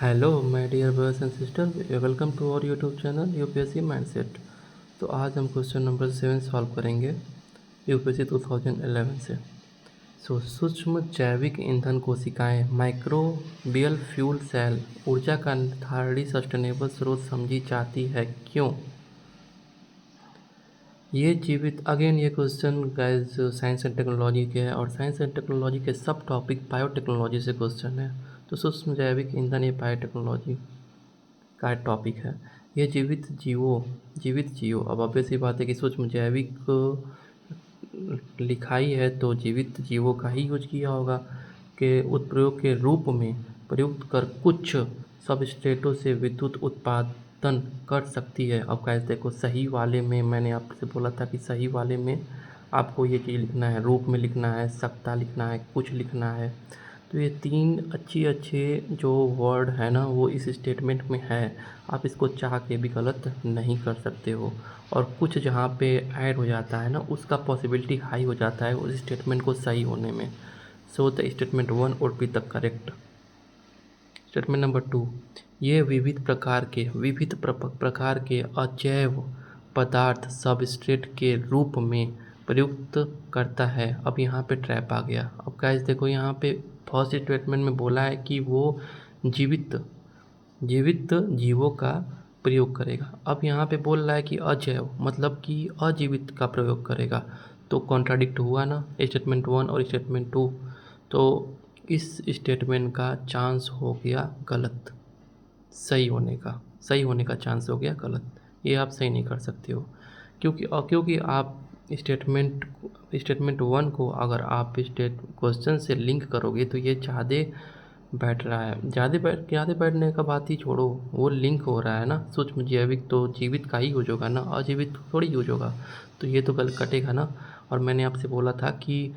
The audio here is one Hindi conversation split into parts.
Hello my dear brothers and sister, welcome to our YouTube channel UPSC mindset. तो आज हम क्वेश्चन नंबर 7 सॉल्व करेंगे यूपीएससी 2011 से। सूक्ष्म जैविक ईंधन कोशिकाएं माइक्रोबियल फ्यूल सेल ऊर्जा का निर्धारित सस्टेनेबल स्रोत समझी जाती है, क्यों? ये जीवित अगेन ये question guys science and technology के है और साइंस एंड टेक्नोलॉजी के सब टॉपिक बायोटेक्नोलॉजी से क्वेश्चन है। तो सूक्ष्म जैविक ईंधन ये बायोटेक्नोलॉजी का टॉपिक है। ये जीवित जीवों अब ऑब्वियस सी बात है कि सूक्ष्म जैविक लिखाई है तो जीवित जीवों का ही यूज किया होगा के उत्प्रयोग के रूप में प्रयुक्त कर कुछ सबस्ट्रेटों से विद्युत उत्पादन कर सकती है। अब गाइस देखो, सही वाले में मैंने आपसे बोला था कि सही वाले में आपको ये चीज़ लिखना है, रूप में लिखना है, सकता लिखना है, कुछ लिखना है। तो ये तीन अच्छे जो वर्ड है ना वो इस स्टेटमेंट में है। आप इसको चाह के भी गलत नहीं कर सकते हो। और कुछ जहाँ पे ऐड हो जाता है ना उसका पॉसिबिलिटी हाई हो जाता है उस स्टेटमेंट को सही होने में। So the statement 1 would be the correct. Statement number 2, ये विविध प्रकार के अजैव पदार्थ सबस्ट्रेट के रूप में प्रयुक्त करता है। अब यहाँ पे ट्रैप आ गया। अब गाइस देखो, यहाँ पे फर्स्ट स्टेटमेंट में बोला है कि वो जीवित जीवित जीवों का प्रयोग करेगा। अब यहाँ पे बोल रहा है कि अजैव मतलब कि अजीवित का प्रयोग करेगा। तो कॉन्ट्राडिक्ट हुआ ना स्टेटमेंट 1 और स्टेटमेंट 2। तो इस स्टेटमेंट का चांस हो गया गलत, सही होने का चांस हो गया गलत। ये आप सही नहीं कर सकते हो क्योंकि आप स्टेटमेंट 1 को अगर आप क्वेश्चन से लिंक करोगे तो ये ज़्यादा बैठ रहा है। ज़्यादा बैठने का बात ही छोड़ो, वो लिंक हो रहा है ना। सूक्ष्म जैविक तो जीवित का ही यूज होगा ना, अजीवित थोड़ी यूज होगा। तो ये तो गलत कटेगा ना। और मैंने आपसे बोला था कि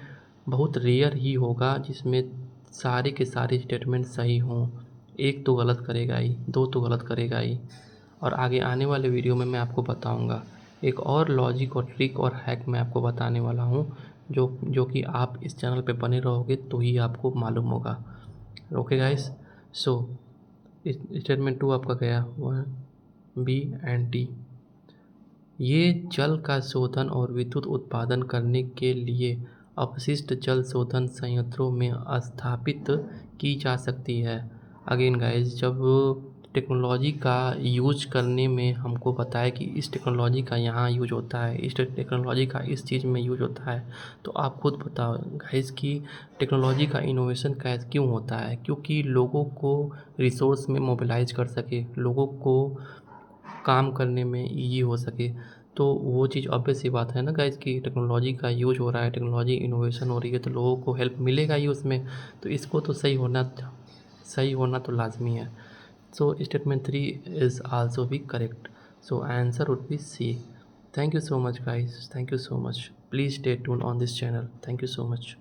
बहुत रेयर ही होगा जिसमें सारे के सारे स्टेटमेंट सही हों। एक तो गलत करेगा ही, दो तो गलत करेगा ही। और आगे आने वाले वीडियो में मैं आपको बताऊंगा एक और लॉजिक और ट्रिक और हैक मैं आपको बताने वाला हूँ जो कि आप इस चैनल पे बने रहोगे तो ही आपको मालूम होगा। ओके गाइस, सो स्टेटमेंट 2 आपका गया 1 बी एंड डी। ये जल का शोधन और विद्युत उत्पादन करने के लिए अपशिष्ट जल शोधन संयंत्रों में स्थापित की जा सकती है। अगेन गाइस, जब टेक्नोलॉजी का यूज करने में हमको बताया कि इस टेक्नोलॉजी का यहाँ यूज होता है, इस टेक्नोलॉजी का इस चीज़ में यूज होता है, तो आप खुद बताओ गाइस कि टेक्नोलॉजी का इनोवेशन कैसे क्यों होता है? क्योंकि लोगों को रिसोर्स में मोबिलाइज कर सके, लोगों को काम करने में ईजी हो सके। तो वो चीज़ ऑब्वियस सी बात है ना गाइस कि टेक्नोलॉजी का यूज हो रहा है, टेक्नोलॉजी इनोवेशन हो रही है तो लोगों को हेल्प मिलेगा ही उसमें। तो इसको तो सही होना तो लाजमी है। So statement 3 is also be correct. So answer would be C. Thank you so much guys, thank you so much. Please stay tune on this channel. Thank you so much.